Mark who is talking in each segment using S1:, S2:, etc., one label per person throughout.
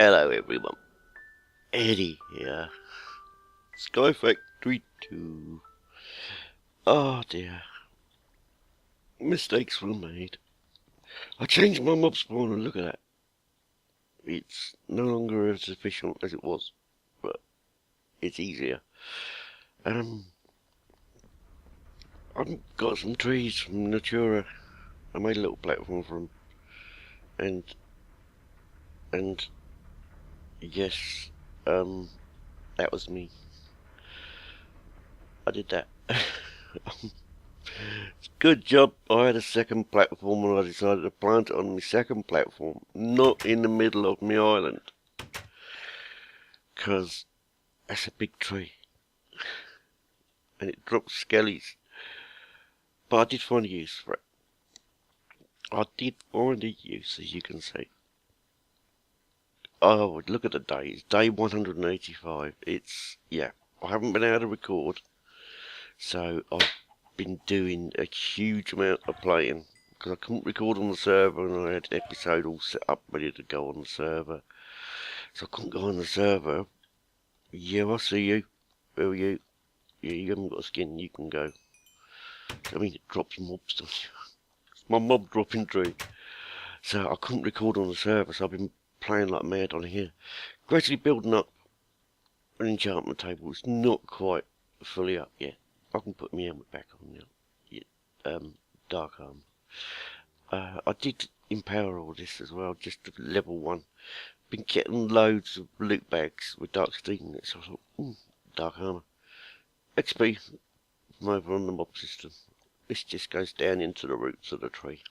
S1: Hello everyone, Eddie here. Sky Factory 2. Oh dear. Mistakes were made. I changed my mob spawn and look at that. It's no longer as efficient as it was, but it's easier. I've got some trees from Natura. I made a little platform for them. And yes, that was me. I did that. Good job, I had a second platform and I decided to plant it on my second platform, not in the middle of my island. Because that's a big tree. And it drops skellies. But I did find a use for it. I did find a use, as you can see. Oh, look at the day. It's day 185. Yeah, I haven't been able to record. So I've been doing a huge amount of playing. Because I couldn't record on the server and I had an episode all set up ready to go on the server. So I couldn't go on the server. Yeah, I see you. Who are you? Yeah, you haven't got a skin, you can go. I mean, it drops mobs on you. It's my mob dropping tree. So I couldn't record on the server, so I've been playing like mad on here. Gradually building up an enchantment table. It's not quite fully up yet. I can put my helmet back on now. Yeah, dark armor. I did empower all this as well, just to level 1. Been getting loads of loot bags with dark steel in it, so I thought, dark armor. XP from over on the mob system. This just goes down into the roots of the tree.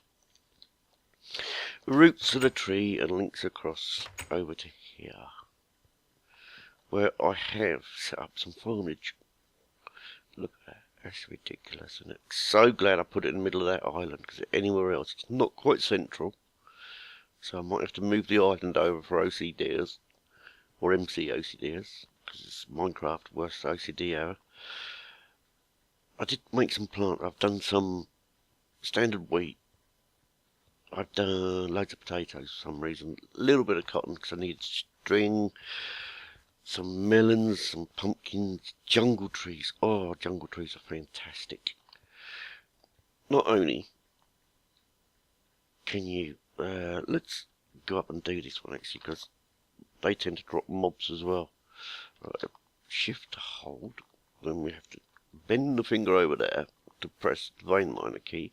S1: The roots of the tree and links across over to here, where I have set up some farmage. Look at that, that's ridiculous, isn't it? So glad I put it in the middle of that island, because anywhere else it's not quite central. So I might have to move the island over for OCDers, or MC OCDers, because it's Minecraft worst OCD ever. I did make some plant. I've done some standard wheat. I've done loads of potatoes for some reason. A little bit of cotton because I needed string. Some melons, some pumpkins, jungle trees. Oh, jungle trees are fantastic. Not only can you... let's go up and do this one actually, because they tend to drop mobs as well. Right, shift to hold. Then we have to bend the finger over there to press the vein miner key,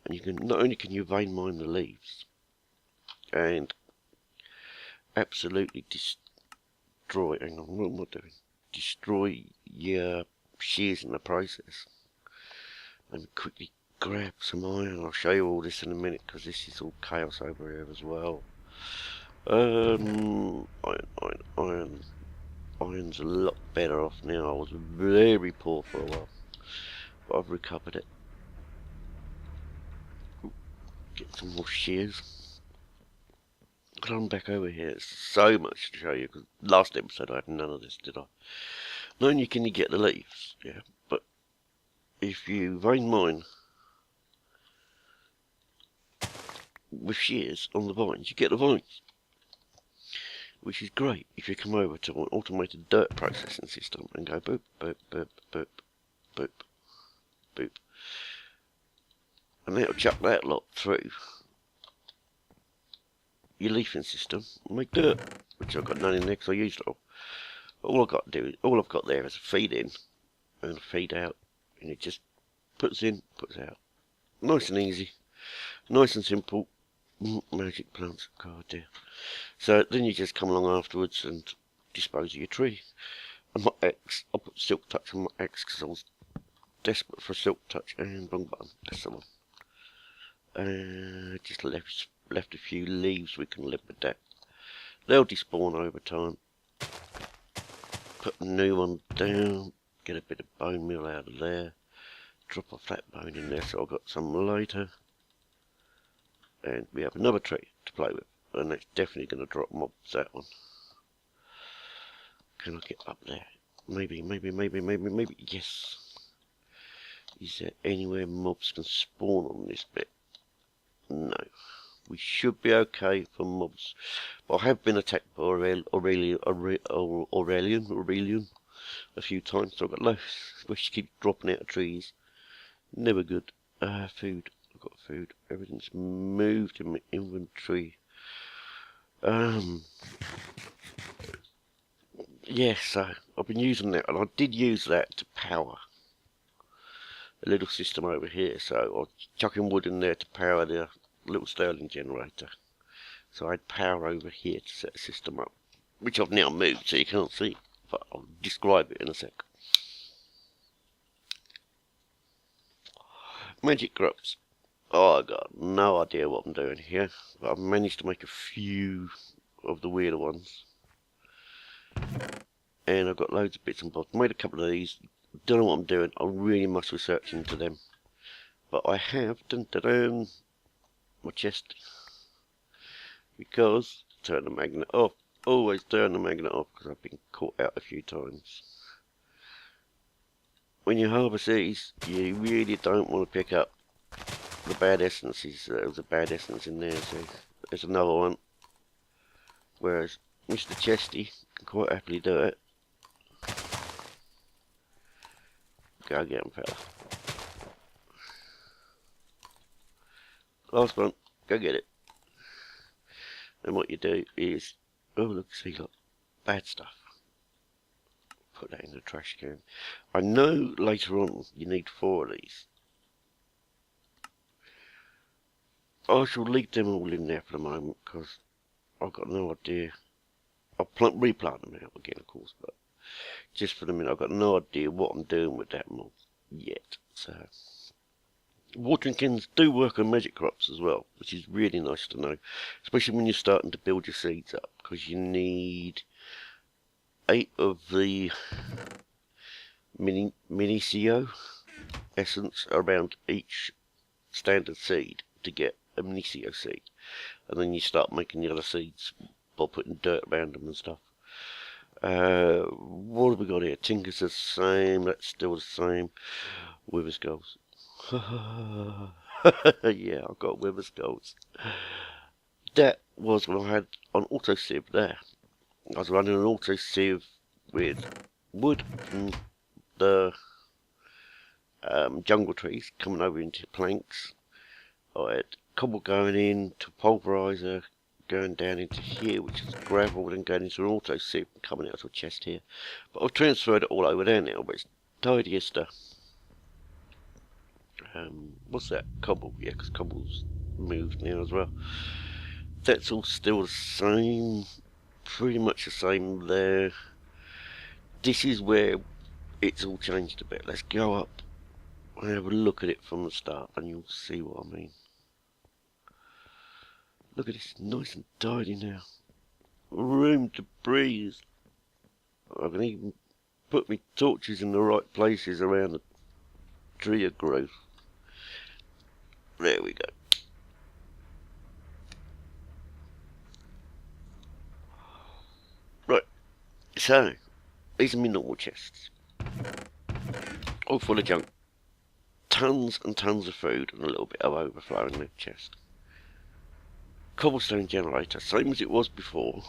S1: and you can not only can you vein mine the leaves and absolutely destroy. Hang on, what am I doing? Destroy your shears in the process. Let me quickly grab some iron. I'll show you all this in a minute because this is all chaos over here as well. Iron. Iron's a lot better off now. I was very poor for a while, but I've recovered it. Get some more shears. Come back over here. There's so much to show you, because last episode I had none of this, did I? Not only can you get the leaves, yeah, but if you vein mine with shears on the vines, you get the vines, which is great if you come over to an automated dirt processing system and go boop, boop, boop, boop, boop, boop, and that'll chuck that lot through your leafing system and make dirt, which I've got none in there because I used it all. All I've got there is a feed in and a feed out, and it just puts in, puts out. Nice and easy, nice and simple. Magic plants, god dear. So then you just come along afterwards and dispose of your tree. And my axe, I put silk touch on my axe because I was desperate for a silk touch, and wrong button, that's the one. Just left a few leaves, we can live with that. They'll despawn over time. Put a new one down, get a bit of bone meal out of there, drop off that bone in there so I've got some later. And we have another tree to play with, and that's definitely going to drop mobs, that one. Can I get up there? Maybe, yes. Is there anywhere mobs can spawn on this bit? No. we should be okay for mobs. But I have been attacked by Aurelian a few times, so I've got loads, which keep dropping out of trees. Never good. Food. I've got food. Everything's moved in my inventory. Yeah, so I've been using that, and I did use that to power a little system over here. So I was chucking wood in there to power the little Stirling generator. So I had power over here to set the system up, which I've now moved so you can't see, but I'll describe it in a sec. Magic crops. Oh, I got no idea what I'm doing here, but I've managed to make a few of the weirder ones. And I've got loads of bits and bobs. Made a couple of these. Don't know what I'm doing. I really must research into them. But I have my chest. Because turn the magnet off. Always turn the magnet off because I've been caught out a few times. When you harvest these, you really don't want to pick up the bad essences. There was a bad essence in there, so there's another one. Whereas Mr. Chesty can quite happily do it. Go get him, fella. Last one, go get it. And what you do is, oh look, see, look, bad stuff. Put that in the trash can. I know later on you need 4 of these. I shall leave them all in there for the moment because I've got no idea. I'll replant them out again, of course, but just for the minute, I've got no idea what I'm doing with that mob yet. So, watering cans do work on magic crops as well, which is really nice to know, especially when you're starting to build your seeds up, because you need 8 of the Minicio essence around each standard seed to get a Minicio seed, and then you start making the other seeds by putting dirt around them and stuff. What have we got here? Tinker's the same, that's still the same. Wither skulls. Yeah, I've got wither skulls. That was when I had an autosieve there. I was running an autosieve with wood from the jungle trees coming over into planks. I had cobble going in to pulverizer, going down into here, which is gravel, then going into an autosieve and coming out to a chest here. But I've transferred it all over there now, but it's tidiest. What's that? Cobble, yeah, because cobble's moved now as well. That's all still the same, pretty much the same there. This is where it's all changed a bit. Let's go up and have a look at it from the start and you'll see what I mean. Look at this, nice and tidy now. Room to breathe. I can even put my torches in the right places around the tree of growth. There we go. Right, so these are my normal chests. All full of junk. Tons and tons of food and a little bit of overflow in the chest. Cobblestone generator, same as it was before.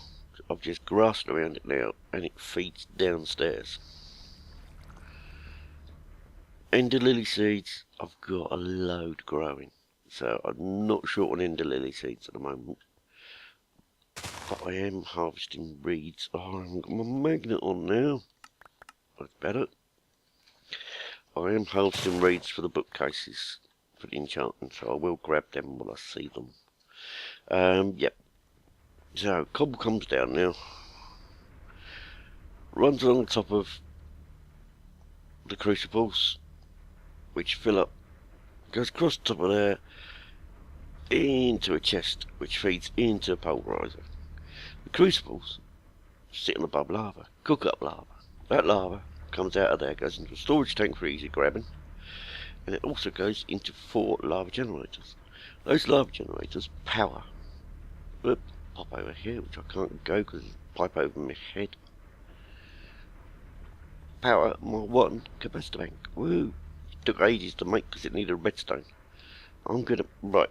S1: I've just grassed around it now and it feeds downstairs. Ender lily seeds, I've got a load growing. So I'm not short on ender lily seeds at the moment. But I am harvesting reeds. Oh, I've got my magnet on now. That's better. I am harvesting reeds for the bookcases for the enchantment, so I will grab them when I see them. Yep. So, cobble comes down now. Runs along the top of the crucibles, which fill up. Goes across the top of there, into a chest, which feeds into a pulverizer. The crucibles sit above lava, cook up lava. That lava comes out of there, goes into a storage tank for easy grabbing, and it also goes into 4 lava generators. Those lava generators power. Pop over here, which I can't go because it's pipe over my head. Power my 1 capacitor bank. Woo! It took ages to make because it needed redstone. I'm gonna. Right.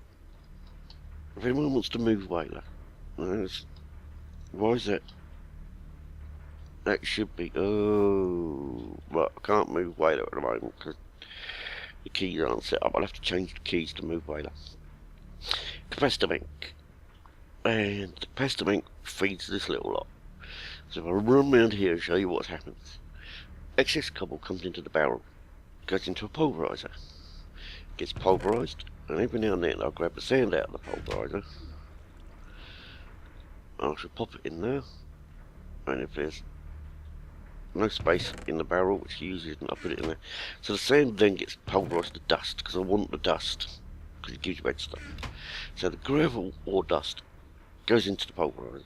S1: If anyone wants to move Whaler, why is that? That should be, oh, right, I can't move Whaler at the moment because the keys aren't set up. I'll have to change the keys to move Whaler. Capacitor bank. And the capacitor bank feeds this little lot. So if I run around here and show you what happens. Excess cobble comes into the barrel, goes into a pulverizer, gets pulverized, and every now and then I'll grab the sand out of the pulverizer. I shall pop it in there, and if there's no space in the barrel, which usually isn't, I'll put it in there. So the sand then gets pulverized to dust, because I want the dust, because it gives you red stuff. So the gravel or dust goes into the pulverizer,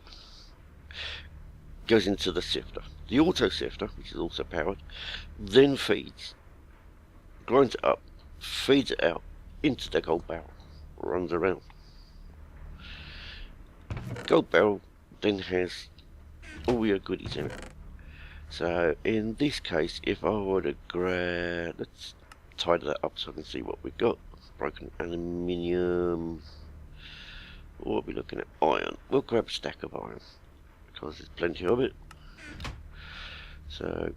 S1: goes into the sifter. The auto sifter, which is also powered, then feeds, grinds it up, feeds it out into the gold barrel, runs around. Gold barrel then has all your goodies in it. So in this case, if I were to grab, let's tidy that up so I can see what we've got. Broken aluminium. What are we looking at? Iron. We'll grab a stack of iron because there's plenty of it. So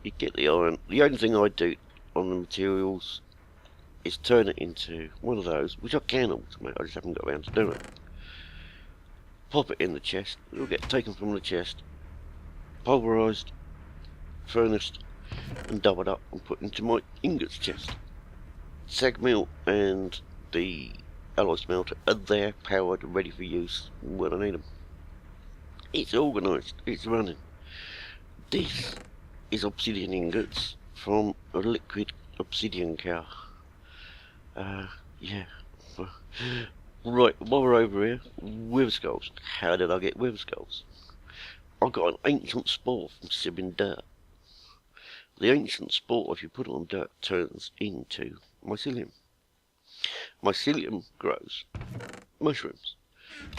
S1: you get the iron. The only thing I do on the materials is turn it into one of those, which I can automate, I just haven't got around to doing it. Pop it in the chest, it'll get taken from the chest, pulverised, furnaced, and doubled up and put into my ingots chest. Sag mill and the alloy smelter are there, powered, ready for use when I need them. It's organised, it's running. This is obsidian ingots from a liquid obsidian car. Yeah. Right, while we're over here, wither skulls. How did I get wither skulls? I got an ancient spore from sibbing dirt. The ancient spore, if you put it on dirt, turns into mycelium. Mycelium grows mushrooms.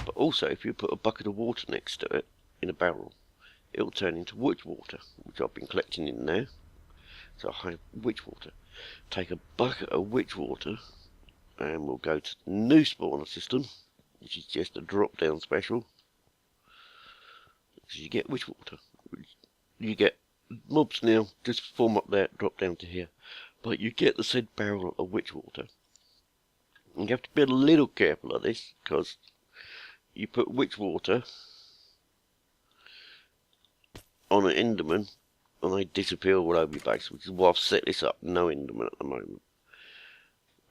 S1: But also, if you put a bucket of water next to it, in a barrel, it'll turn into witch water, which I've been collecting in there. So I have witch water. Take a bucket of witch water, and we'll go to the new spawner system, which is just a drop down special. So you get witch water. You get mobs now, just form up there, drop down to here. But you get the said barrel of witch water. And you have to be a little careful of this, because you put witch water on an enderman, and they disappear all over your base, which is why I've set this up, no enderman at the moment.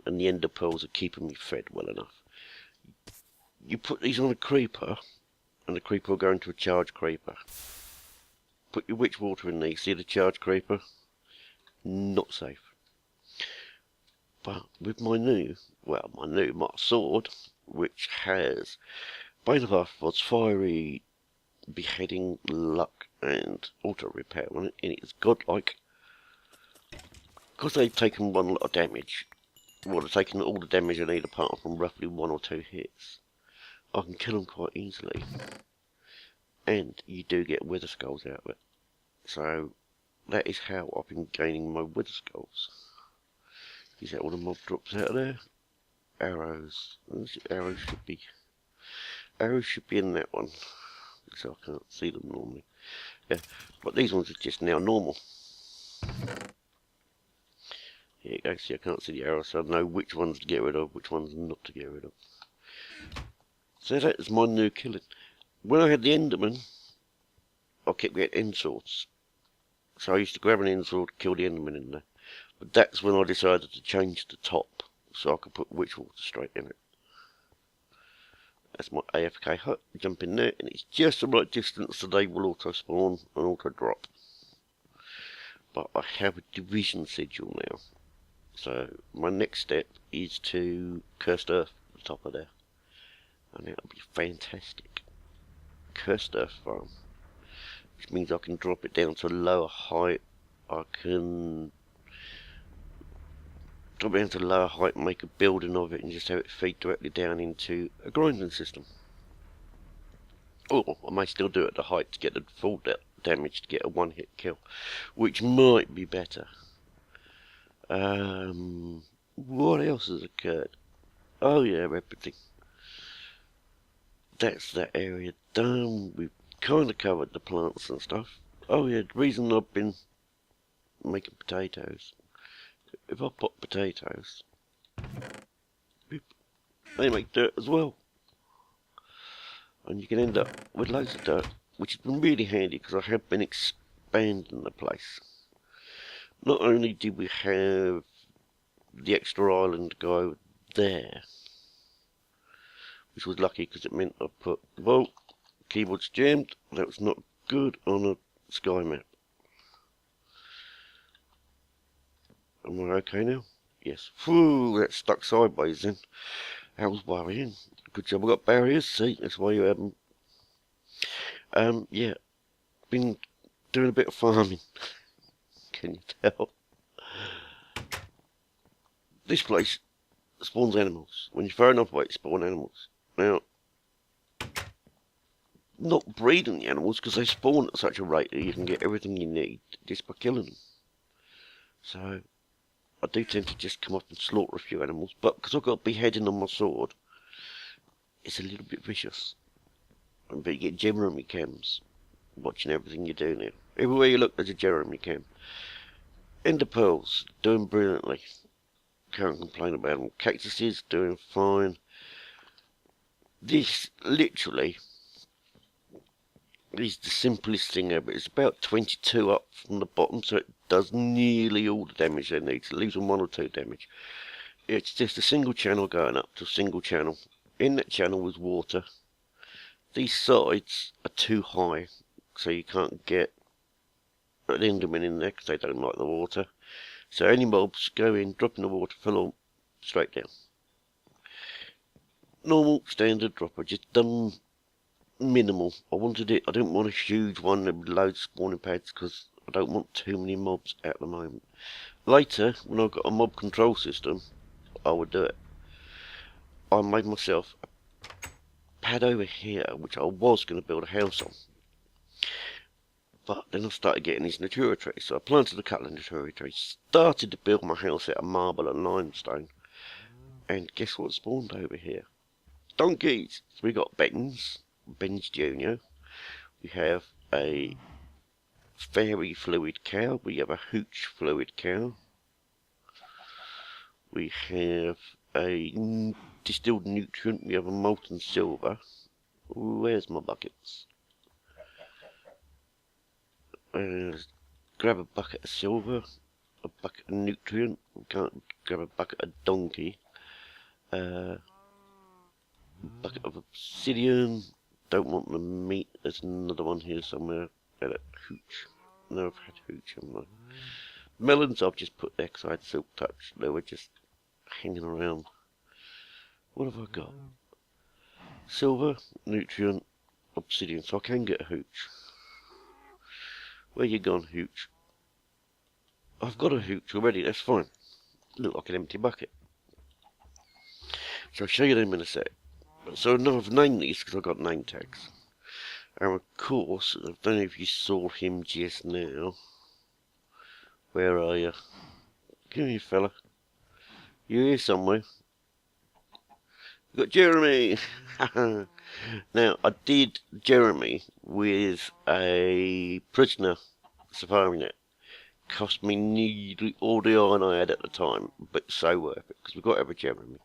S1: And the ender pearls are keeping me fed well enough. You put these on a creeper, and the creeper will go into a charged creeper. Put your witch water in there, see the charged creeper? Not safe. But with my sword, which has Bane of Arthropods, Fiery, Beheading, Luck, and Auto Repair on it, and it's godlike. Because they've taken one lot of damage, well, they've taken all the damage I need apart from roughly 1 or 2 hits, I can kill them quite easily. And you do get wither skulls out of it. So that is how I've been gaining my wither skulls. Is that all the mob drops out of there? Arrows. Arrows should be in that one. So I can't see them normally. Yeah, but these ones are just now normal. Here you go, see I can't see the arrows, so I know which ones to get rid of, which ones not to get rid of. So that is my new killing. When I had the Enderman, I kept getting end swords. So I used to grab an end sword, kill the Enderman in there. But that's when I decided to change the top, so I could put witch water straight in it. That's my AFK hut, jump in there, and it's just the right distance so they will auto spawn and auto drop. But I have a division sigil now. So my next step is to Cursed Earth at the top of there. And that'll be fantastic. Cursed Earth farm. Which means I can drop it down to a lower height. I can drop it down to a lower height and make a building of it and just have it feed directly down into a grinding system. Or I may still do it at the height to get the full damage to get a one-hit kill, which might be better. What else has occurred? Oh yeah, everything. that's that area done. We've kind of covered the plants and stuff. Oh yeah, the reason I've been making potatoes, if I pop potatoes, they make dirt as well. And you can end up with loads of dirt, which has been really handy because I have been expanding the place. Not only did we have the extra island go there, which was lucky because it meant I put, well, keyboard's jammed. That was not good on a sky map. Am I okay now? Yes. Whew, that's stuck sideways then. I was worrying. Good job I got barriers, see, that's why you have them. Yeah, been doing a bit of farming. Can you tell? This place spawns animals. When you throw enough away, it spawns animals. Now, not breeding the animals because they spawn at such a rate that you can get everything you need just by killing them. So, I do tend to just come up and slaughter a few animals, but because I've got beheading on my sword, it's a little bit vicious. But you get Jeremy cams watching everything you do now. Everywhere you look, there's a Jeremy cam. Ender pearls, doing brilliantly. Can't complain about them. Cactuses, doing fine. This, literally, is the simplest thing ever. It's about 22 up from the bottom, so it does nearly all the damage they need. It leaves them 1 or 2 damage. It's just a single channel going up to a single channel. In that channel was water. These sides are too high, so you can't get an enderman in there because they don't like the water. So any mobs go in, drop in the water, fill on, straight down. Normal, standard dropper, just done minimal. I wanted it, I didn't want a huge one with loads of spawning pads because I don't want too many mobs at the moment. Later, when I've got a mob control system, I would do it. I made myself a pad over here, which I was going to build a house on. But then I started getting these natura trees, so I planted a couple of natura trees, started to build my house out of marble and limestone, and guess what spawned over here? Donkeys! So we got Ben's Jr., we have a fairy fluid cow, we have a hooch fluid cow, we have a distilled nutrient, we have a molten silver. Where's my buckets? Grab a bucket of silver, a bucket of nutrient, we can't grab a bucket of donkey, bucket of obsidian, don't want the meat, there's another one here somewhere, hooch, no I've had hooch haven't I? Melons I've just put there because I had silk touch, they were just hanging around. What have I got? Silver, nutrient, obsidian, so I can get a hooch. Where you gone, hooch? I've got a hooch already, that's fine. Look like an empty bucket. So I'll show you them in a sec. So now I've named these because I've got name tags. And of course, I don't know if you saw him just now. Where are you? Come here, fella. You're here somewhere. We've got Jeremy! Now, I did Jeremy with a prisoner safari net. Cost me nearly all the iron I had at the time, but so worth it, because we've got to have a Jeremy.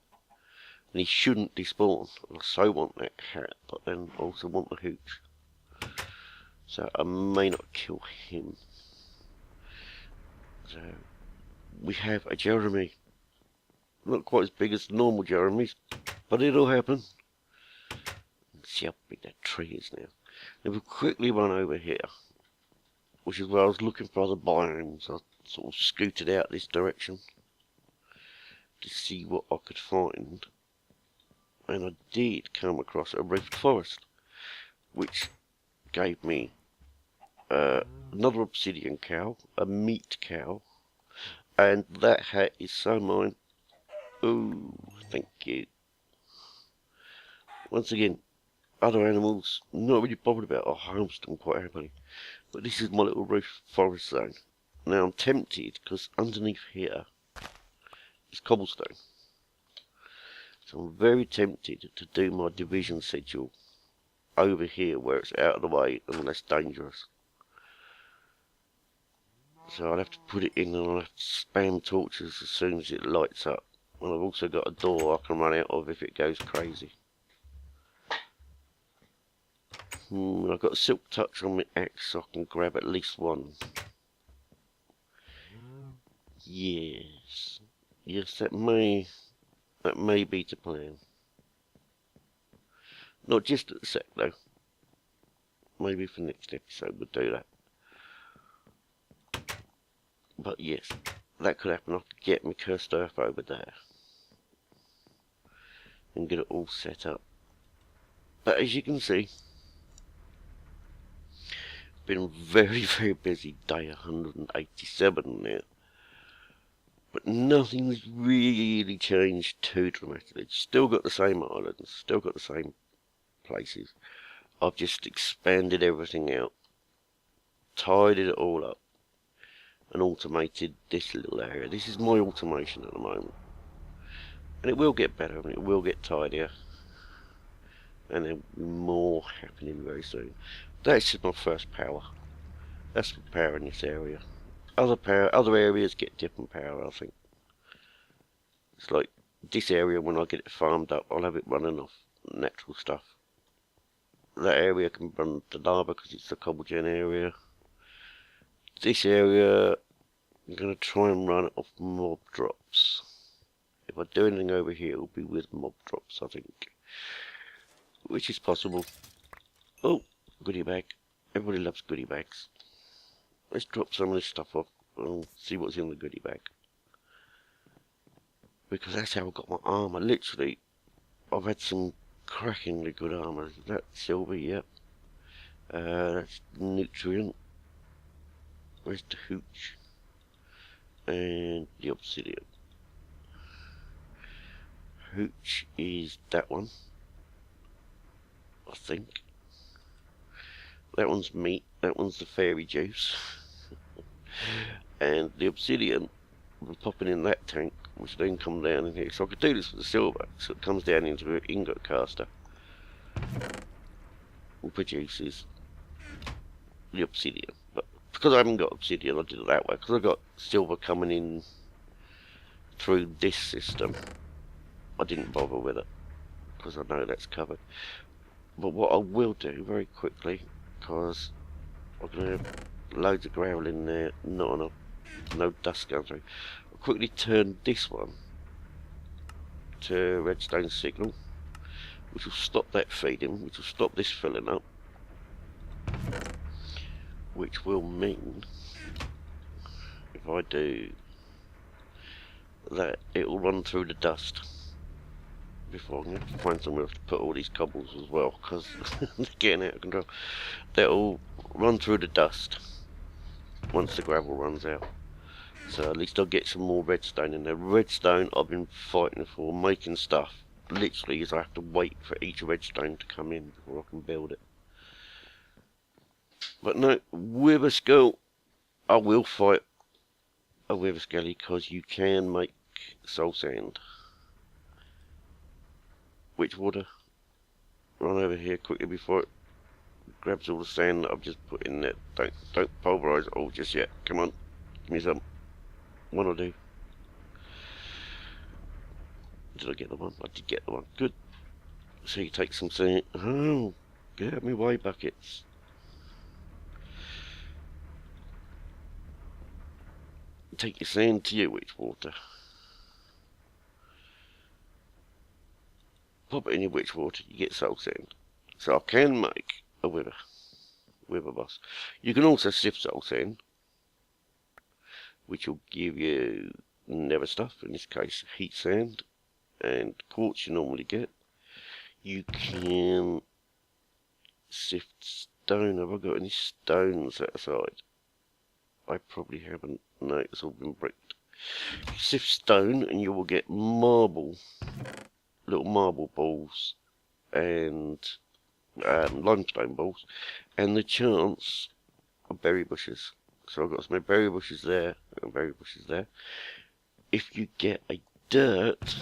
S1: And he shouldn't despawn. I so want that hat, but then also want the hooch. So I may not kill him. So, we have a Jeremy. Not quite as big as the normal Jeremys, but it'll happen. See how big that tree is now. Then we'll quickly run over here, which is where I was looking for other biomes. I sort of scooted out this direction to see what I could find. And I did come across a rift forest, which gave me another obsidian cow, a meat cow, and that hat is so mine. Ooh, thank you. Once again, other animals, not really bothered about. I harvest them quite happily. But this is my little roof forest zone. Now I'm tempted, because underneath here is cobblestone. So I'm very tempted to do my division schedule over here where it's out of the way and less dangerous. So I'll have to put it in and I'll have to spam torches as soon as it lights up. And I've also got a door I can run out of if it goes crazy. I've got a silk touch on my axe so I can grab at least one. Yes. Yes, that may be the plan. Not just at the sec though. Maybe for next episode we'll do that. But yes, that could happen. I could get my cursed earth over there and get it all set up. But as you can see, been a very, very busy day, 187 now. But nothing's really changed too dramatically. Still got the same islands, still got the same places. I've just expanded everything out, tidied it all up, and automated this little area. This is my automation at the moment. And it will get better, and it will get tidier. And there'll be more happening very soon. That's just my first power. That's the power in this area. Other areas get different power, I think. It's like this area, when I get it farmed up, I'll have it running off natural stuff. That area can run the lava because it's the cobblegen area. This area, I'm going to try and run it off mob drops. If I do anything over here, it'll be with mob drops, I think. Which is possible. Oh, goodie bag. Everybody loves goodie bags. Let's drop some of this stuff off and see what's in the goodie bag. Because that's how I got my armour. Literally, I've had some crackingly good armour. That's silver, yep. That's nutrient. Where's the hooch? And the obsidian. Hooch is that one, I think. That one's meat, that one's the fairy juice. And the obsidian, we're popping in that tank, which then come down in here. So I could do this with the silver, so it comes down into an ingot caster. And produces the obsidian. But because I haven't got obsidian, I did it that way. Because I got silver coming in through this system, I didn't bother with it. Because I know that's covered. But what I will do very quickly, because I'm going to have loads of gravel in there, not enough, no dust going through. I'll quickly turn this one to redstone signal, which will stop that feeding, which will stop this filling up, which will mean if I do that, it will run through the dust. Before I'm going to have to find somewhere to put all these cobbles as well, because they're getting out of control. They'll run through the dust once the gravel runs out. So at least I'll get some more redstone in there. Redstone I've been fighting for, making stuff. Literally, is I have to wait for each redstone to come in before I can build it. But no, with a skull, I will fight a wither skelly, because you can make soul sand. Which water? Run over here quickly before it grabs all the sand that I've just put in there. Don't pulverise it all just yet. Come on, give me some. One or two. Did I get the one? I did get the one. Good. So you take some sand. Oh, get out of my way, buckets. Take your sand to your witch water. Pop it in your witch water, you get soul sand. So I can make a wither boss. You can also sift soul sand, which will give you nether stuff, in this case heat sand, and quartz you normally get. You can sift stone. Have I got any stone set aside? I probably haven't. No, it's all been bricked. You sift stone and you will get marble, little marble balls, and limestone balls, and the chance of berry bushes. So I've got some berry bushes there, and berry bushes there. If you get a dirt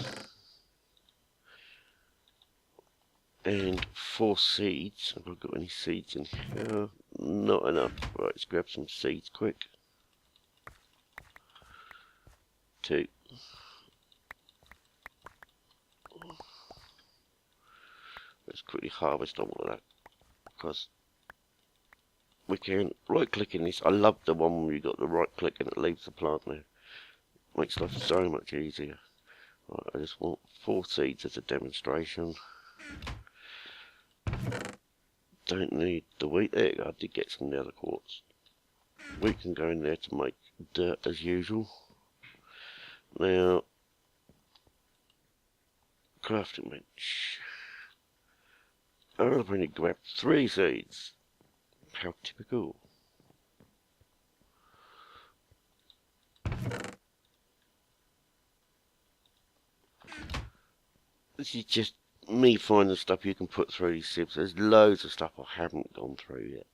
S1: and 4 seeds. Have I got any seeds in here? Not enough. Right, let's grab some seeds quick. 2. Let's quickly harvest all of that, because we can right click in this. I love the one where you got the right click and it leaves the plant there. Makes life so much easier. Right, I just want 4 seeds as a demonstration. Don't need the wheat. There you go, I did get some nether quartz. We can go in there to make dirt as usual. Now, crafting bench. I've only grabbed 3 seeds. How typical. This is just me finding stuff you can put through these sieves. There's loads of stuff I haven't gone through yet.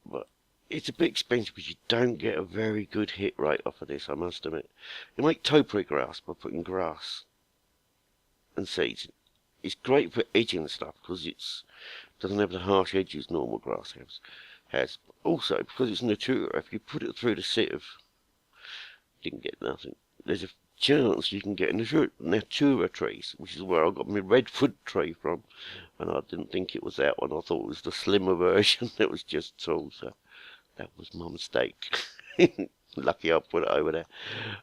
S1: But it's a bit expensive because you don't get a very good hit rate off of this, I must admit. You make topiary grass by putting grass and seeds. It's great for edging stuff because it doesn't have the harsh edges normal grass has. Also, because it's natura, if you put it through the sieve, you can get nothing. There's a chance you can get natura trees, which is where I got my redwood tree from, and I didn't think it was that one. I thought it was the slimmer version that was just tall, so that was my mistake. Lucky I put it over there.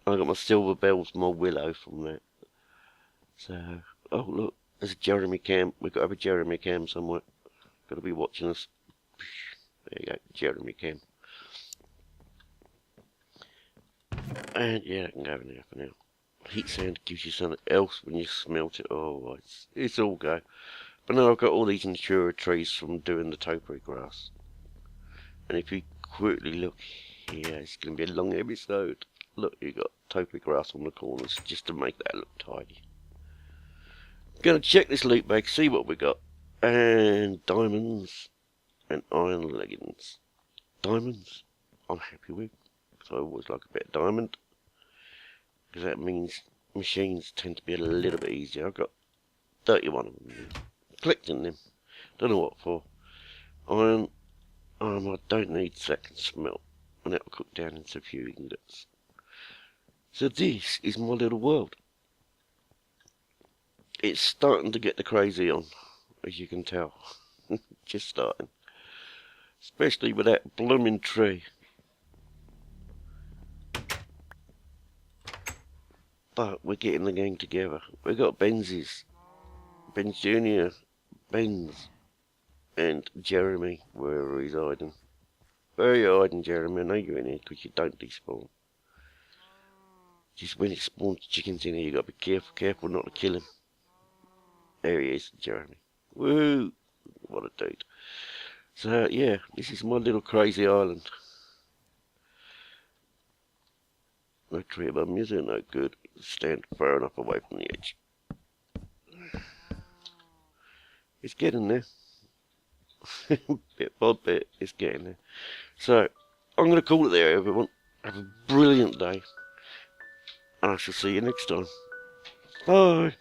S1: I got my silver bells, my willow from that. So, oh look, there's a Jeremy cam. We've got to have a Jeremy cam somewhere. Got to be watching us. There you go, Jeremy cam. And yeah, I can go in there for now. Heat sand gives you something else when you smelt it. Oh, it's all go. But now I've got all these natura trees from doing the topiary grass. And if you quickly look here, it's going to be a long episode. Look, you got topiary grass on the corners just to make that look tidy. Gonna check this loot bag, see what we got. And diamonds and iron leggings. Diamonds, I'm happy with, because I always like a bit of diamond. Because that means machines tend to be a little bit easier. I've got 31 of them. Collecting them. Don't know what for. Iron, I don't need second smelt. And that'll cook down into a few ingots. So this is my little world. It's starting to get the crazy on, as you can tell. Just starting. Especially with that blooming tree. But we're getting the gang together. We've got Benzies. Benz Jr., Benz, and Jeremy, wherever he's hiding. Where are you hiding, Jeremy? I know you're in here because you don't despawn. Just when it spawns chickens in here, you got to be careful not to kill him. There he is, Jeremy. Woo! What a dude. So, yeah, this is my little crazy island. No tree above me, is it? No good. Stand far enough away from the edge. It's getting there. Bit by bit, it's getting there. So, I'm going to call it there, everyone. Have a brilliant day. And I shall see you next time. Bye.